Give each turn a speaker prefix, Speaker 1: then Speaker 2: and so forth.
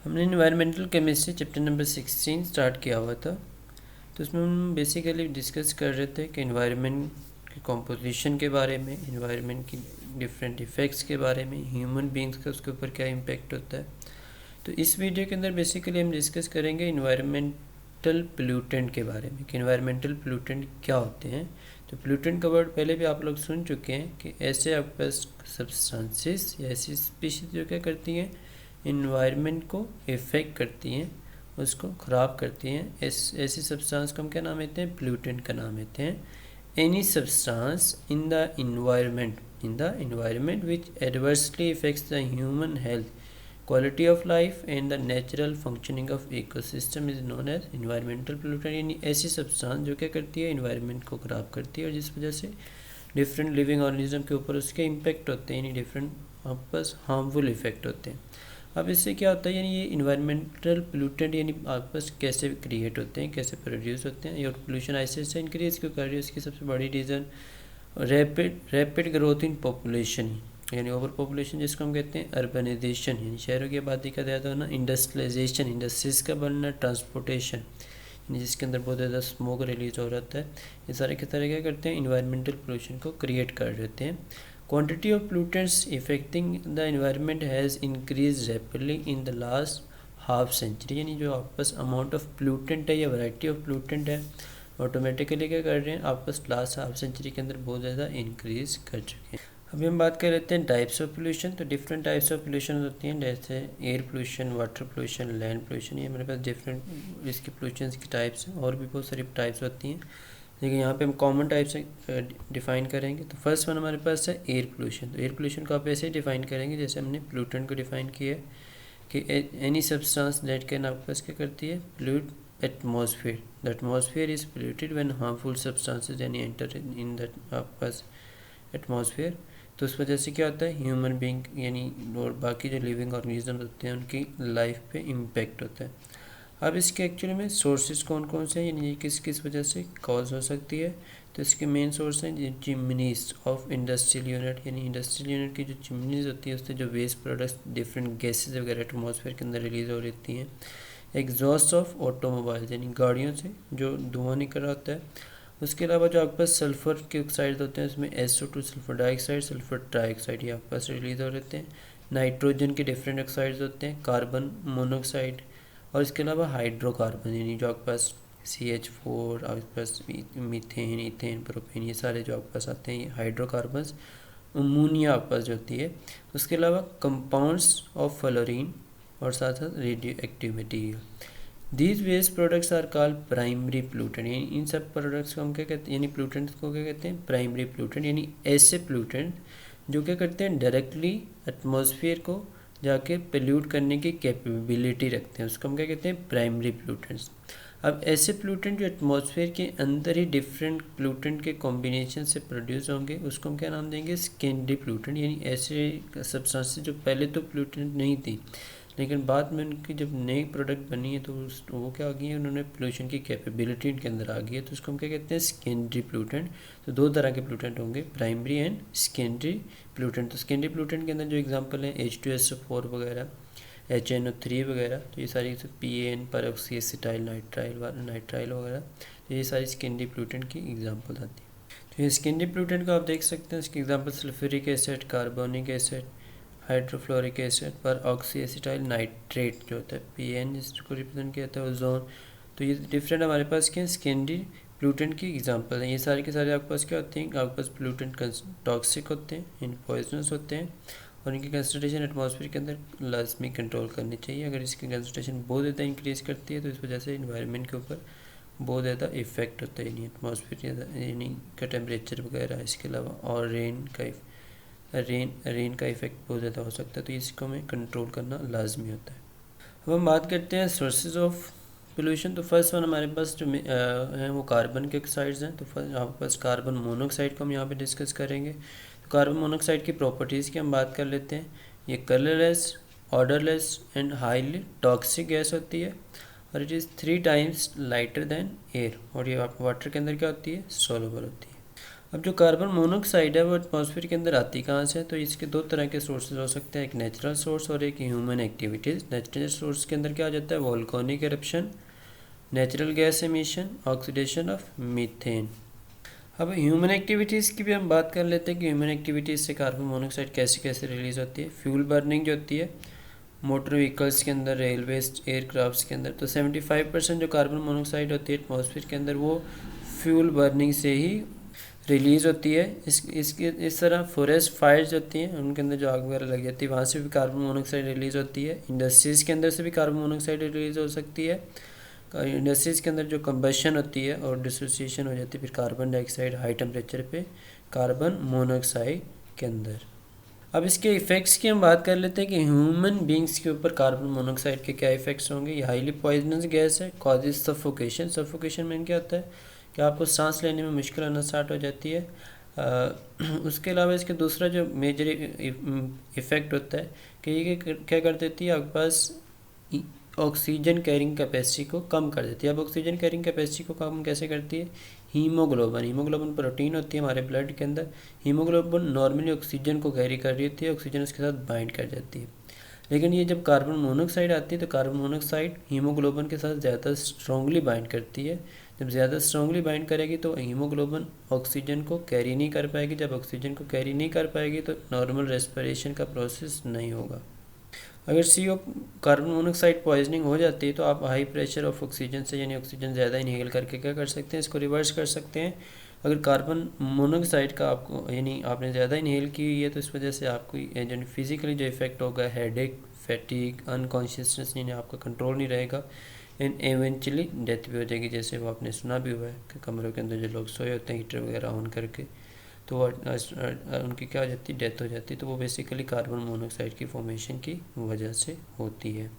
Speaker 1: हमने environmental chemistry chapter number 16 start किया हुआ था। तो उसमें हम बेसिकली डिस्कस कर रहे थे कि इन्वायरमेंट की कॉम्पोजिशन के बारे में, इन्वायरमेंट की डिफरेंट इफ़ेक्ट्स के बारे में, ह्यूमन बींग्स का उसके ऊपर क्या इम्पेक्ट होता है। तो इस वीडियो के अंदर बेसिकली हम डिस्कस करेंगे इन्वायरमेंटल पोल्यूटेंट के बारे में कि इन्वायरमेंटल पोल्यूटेंट क्या होते हैं। तो पोल्यूटेंट का वर्ड पहले भी आप लोग सुन चुके हैं कि ऐसे आपके पास सब्सटेंसेस या ऐसी स्पीशीज जो क्या करती हैं, इन्वायरमेंट को इफ़ेक्ट करती हैं, उसको ख़राब करती हैं। ऐसी सब्सटेंस को हम क्या नाम देते हैं, पोल्यूटेंट का नाम देते हैं। Any substance in the environment which adversely effects the human health, quality of life and the natural functioning of ecosystem is known as environmental pollutant. यानी ऐसी सब्सटेंस जो क्या करती है, इन्वायरमेंट को ख़राब करती है और जिस वजह से डिफरेंट लिविंग ऑर्गेनिज्म के ऊपर उसके इम्पेक्ट होते हैं, यानी डिफरेंट आपस हार्मफुल इफेक्ट होते हैं। अब इससे क्या होता है, यानी ये इन्वायरमेंटल पोल्यूटेंट यानी आपस कैसे क्रिएट होते हैं, कैसे प्रोड्यूस होते हैं। और पोल्यूशन ऐसे ऐसे इंक्रीज क्यों कर रही है, उसकी सबसे बड़ी reason rapid growth in population, यानी ओवर पॉपुलेशन जिसको हम कहते हैं अर्बनाइजेशन, यानी शहरों की आबादी का ज़्यादा होना, इंडस्ट्रियलाइजेशन इंडस्ट्रीज़ का बनना, ट्रांसपोर्टेशन यानी जिसके अंदर बहुत ज़्यादा स्मोक रिलीज हो जाता है। ये सारे के सारे क्या करते हैं, इन्वायरमेंटल पोल्यूशन को क्रिएट कर देते हैं। Quantity of pollutants effecting the environment has increase rapidly in the last half century. यानी जो आपस अमाउंट ऑफ पोल्यूटेंट है या वैरायटी ऑफ पोल्यूटेंट है, ऑटोमेटिकली क्या कर रहे हैं, आपस लास्ट हाफ सेंचुरी के अंदर बहुत ज़्यादा इंक्रीज कर चुके हैं। अभी हम बात कर लेते हैं टाइप्स ऑफ पोल्यूशन। तो डिफरेंट टाइप्स ऑफ पोल्यूशन होती हैं, जैसे air pollution, water pollution, land pollution. ये हमारे पास डिफरेंट इसकी पोल्यूशन की टाइप्स हैं, और भी बहुत सारी टाइप्स होती हैं, लेकिन यहाँ पे हम कॉमन टाइप्स डिफाइन करेंगे। तो फर्स्ट वन हमारे पास है एयर पोल्यूशन। तो एयर पोल्यूशन को आप ऐसे ही डिफाइन करेंगे जैसे हमने पोल्यूटेंट को डिफाइन किया है कि एनी सब्सटेंस दैट कैन आपस क्या करती है, pollute atmosphere. The atmosphere is polluted when harmful substances यानी एंटर इन दैट आपस एटमॉस्फेयर। तो उस वजह से क्या होता है, ह्यूमन बींग यानी और बाकी जो लिविंग ऑर्गेनिज्म होते हैं उनकी लाइफ पे इम्पेक्ट होता है। अब इसके एक्चुअली में सोर्सेज कौन कौन से हैं, यानी किस किस वजह से कॉज हो सकती है। तो इसके मेन सोर्स हैं चिमनीज ऑफ इंडस्ट्रियल यूनिट, यानी इंडस्ट्रियल यूनिट की जो चिमनीज होती है उससे जो वेस्ट प्रोडक्ट्स डिफरेंट गैसेज वगैरह एटमॉस्फेयर के अंदर रिलीज हो रहती हैं। एग्जॉस्ट ऑफ ऑटोमोबाइल यानी गाड़ियों से जो धुआं निकल रहा होता है। उसके अलावा जो आपके पास सल्फ़र के ऑक्साइड होते हैं उसमें SO2 sulphur dioxide, sulphur trioxide ये आपके पास रिलीज हो रहते हैं। नाइट्रोजन के डिफरेंट ऑक्साइड्स होते हैं, कार्बन मोनोऑक्साइड, और इसके अलावा हाइड्रोकार्बन यानी जो आपके पास CH4, आपके पास मीथेन, इथेन, प्रोपेन, ये सारे जो आपके पास आते हैं ये हाइड्रोकार्बन्स। अमोनिया आपके पास जो होती है। उसके अलावा कंपाउंड्स ऑफ फ्लोरीन और साथ साथ radio active material. These waste products are called primary pollutant. यानी इन सब प्रोडक्ट्स को हम क्या कहते हैं, यानी पोल्यूटेंट्स को क्या कहते हैं, प्राइमरी पोल्यूटेंट। यानी ऐसे पोल्यूटेंट जो क्या करते हैं, डायरेक्टली एटमॉस्फेयर को जाके पोल्यूट करने की कैपेबिलिटी रखते हैं, उसको हम क्या कहते हैं, प्राइमरी पोल्यूटेंट्स। अब ऐसे पोल्यूटेंट जो एटमॉस्फेयर के अंदर ही डिफरेंट पोल्यूटेंट के कॉम्बिनेशन से प्रोड्यूस होंगे उसको हम क्या नाम देंगे, सेकेंडरी पोल्यूटेंट। यानी ऐसे सब्सटेंसेस जो पहले तो पोल्यूटेंट नहीं थी लेकिन बाद में उनकी जब नई प्रोडक्ट बनी है तो वो क्या आ गई है, उन्होंने पोल्यूशन की कैपेबिलिटी इनके अंदर आ गई है, तो उसको हम क्या कहते हैं, सेकेंडरी पोल्यूटेंट। तो दो तरह के पोल्यूटेंट होंगे, प्राइमरी एंड सेकेंडरी पोल्यूटेंट। तो सेकेंडरी पोल्यूटेंट के अंदर जो एग्जांपल है H2SO4 वगैरह, HNO3 वगैरह, तो ये सारी PAN परऑक्सी एसिटाइल नाइट्राइल वगैरह, तो ये सारी सेकेंडरी पोल्यूटेंट की एग्जाम्पल आती है। तो ये सेकेंडरी पोल्यूटेंट को आप देख सकते हैं, इसके example sulphuric acid, carbonic acid, hydrofluoric acid, पर ऑक्सी एसिटाइल नाइट्रेट जो होता है PN जिसको रिप्रेजेंट किया जाता है ओजोन। तो ये डिफरेंट हमारे पास क्या सेकेंडरी पोल्यूटेंट की एग्जांपल हैं। ये सारे के सारे आपके पास क्या होते हैं, आपके पास पोल्यूटेंट टॉक्सिक होते हैं, इन पॉइजनस होते हैं, और इनकी कंसंट्रेशन एटमॉस्फेयर के अंदर लाजमी कंट्रोल करनी चाहिए। अगर इसकी कंसंट्रेशन बहुत ज़्यादा इंक्रीज़ करती है तो इस वजह से इन्वायरमेंट के ऊपर बहुत ज़्यादा इफेक्ट होता है, यानी एटमॉस्फेयर यानी का टेम्परेचर वगैरह, इसके अलावा और रेन का इफेक्ट बहुत ज़्यादा हो सकता है, तो इसको हमें कंट्रोल करना लाजमी होता है। अब हम बात करते हैं सोर्सेज ऑफ पोल्यूशन। तो फर्स्ट वन हमारे पास जो हैं वो कार्बन के ऑक्साइड्स हैं। तो फर्स्ट आपके पास कार्बन मोनोऑक्साइड को हम यहाँ पे डिस्कस करेंगे। तो कार्बन मोनोऑक्साइड की प्रॉपर्टीज़ की हम बात कर लेते हैं। ये colourless, odourless and highly toxic gas होती है, और it is 3 times lighter then air, और ये वाटर के अंदर क्या होती है, सोलुबल होती है। अब जो कार्बन मोनोऑक्साइड है वो एटमॉस्फेयर के अंदर आती कहाँ से है, तो इसके दो तरह के सोर्सेज हो सकते हैं, एक नेचुरल सोर्स और एक ह्यूमन एक्टिविटीज़। नेचुरल सोर्स के अंदर क्या आ जाता है, volcanic eruption, natural gas emission, oxidation of methane. अब ह्यूमन एक्टिविटीज़ की भी हम बात कर लेते हैं कि ह्यूमन एक्टिविटीज़ से कार्बन मोनोऑक्साइड कैसे कैसे रिलीज़ होती है। फ्यूल बर्निंग जो होती है मोटर व्हीकल्स के अंदर, रेलवेज, एयरक्राफ्ट्स के अंदर, तो 75% जो कार्बन मोनोऑक्साइड होती है एटमॉस्फेयर के अंदर वो फ्यूल बर्निंग से ही रिलीज़ होती है। इस तरह फॉरेस्ट फायर्स होती हैं उनके अंदर जो आग वगैरह लग जाती है वहाँ से भी कार्बन मोनोऑक्साइड रिलीज़ होती है। इंडस्ट्रीज़ के अंदर से भी कार्बन मोनोऑक्साइड रिलीज़ हो सकती है। इंडस्ट्रीज़ के अंदर जो कंबशन होती है और डिसोसिएशन हो जाती है फिर कार्बन डाइऑक्साइड हाई टेम्परेचर पे कार्बन मोनोऑक्साइड के अंदर। अब इसके इफ़ेक्ट्स की हम बात कर लेते हैं कि ह्यूमन बींग्स के ऊपर कार्बन मोनोऑक्साइड के क्या इफ़ेक्ट्स होंगे। ये हाईली पॉइजनस गैस है, कॉजेज सफोकेशन। सफोकेशन में क्या होता है कि आपको सांस लेने में मुश्किल आना स्टार्ट हो जाती है। उसके अलावा इसके दूसरा जो मेजर इफ़ेक्ट होता है कि ये क्या कर देती है, आपके पास ऑक्सीजन कैरिंग कैपेसिटी को कम कर देती है। अब ऑक्सीजन कैरिंग कैपेसिटी को कम कैसे करती है, हीमोग्लोबिन प्रोटीन होती है हमारे ब्लड के अंदर। हीमोग्लोबिन नॉर्मली ऑक्सीजन को कैरी कर रही होती है, ऑक्सीजन उसके साथ बाइंड कर जाती है। लेकिन ये जब कार्बन मोनोऑक्साइड आती है तो कार्बन मोनोऑक्साइड हीमोग्लोबिन के साथ ज़्यादा स्ट्रांगली बाइंड करती है। जब ज़्यादा स्ट्रांगली बाइंड करेगी तो हीमोग्लोबिन ऑक्सीजन को कैरी नहीं कर पाएगी। जब ऑक्सीजन को कैरी नहीं कर पाएगी तो नॉर्मल रेस्पिरेशन का प्रोसेस नहीं होगा। अगर CO कार्बन मोनोऑक्साइड पॉइजनिंग हो जाती है तो आप हाई प्रेशर ऑफ ऑक्सीजन से यानी ऑक्सीजन ज़्यादा इनहेल करके क्या कर सकते हैं, इसको रिवर्स कर सकते हैं। अगर कार्बन मोनोऑक्साइड का आपको यानी आपने ज़्यादा इनहेल की हुई है तो इस वजह से आपको यानी फिजिकली जो इफेक्ट होगा, हेडेक, फैटिक, अनकॉन्शियसनेस यानी आपका कंट्रोल नहीं रहेगा एंड एवेंचुअली डेथ भी हो जाएगी। जैसे वो आपने सुना भी हुआ है कि कमरों के अंदर जो लोग सोए होते हैं हीटर वगैरह ऑन करके तो उनकी क्या हो जाती है, डेथ हो जाती है। तो वो बेसिकली कार्बन मोनोऑक्साइड की फॉर्मेशन की वजह से होती है।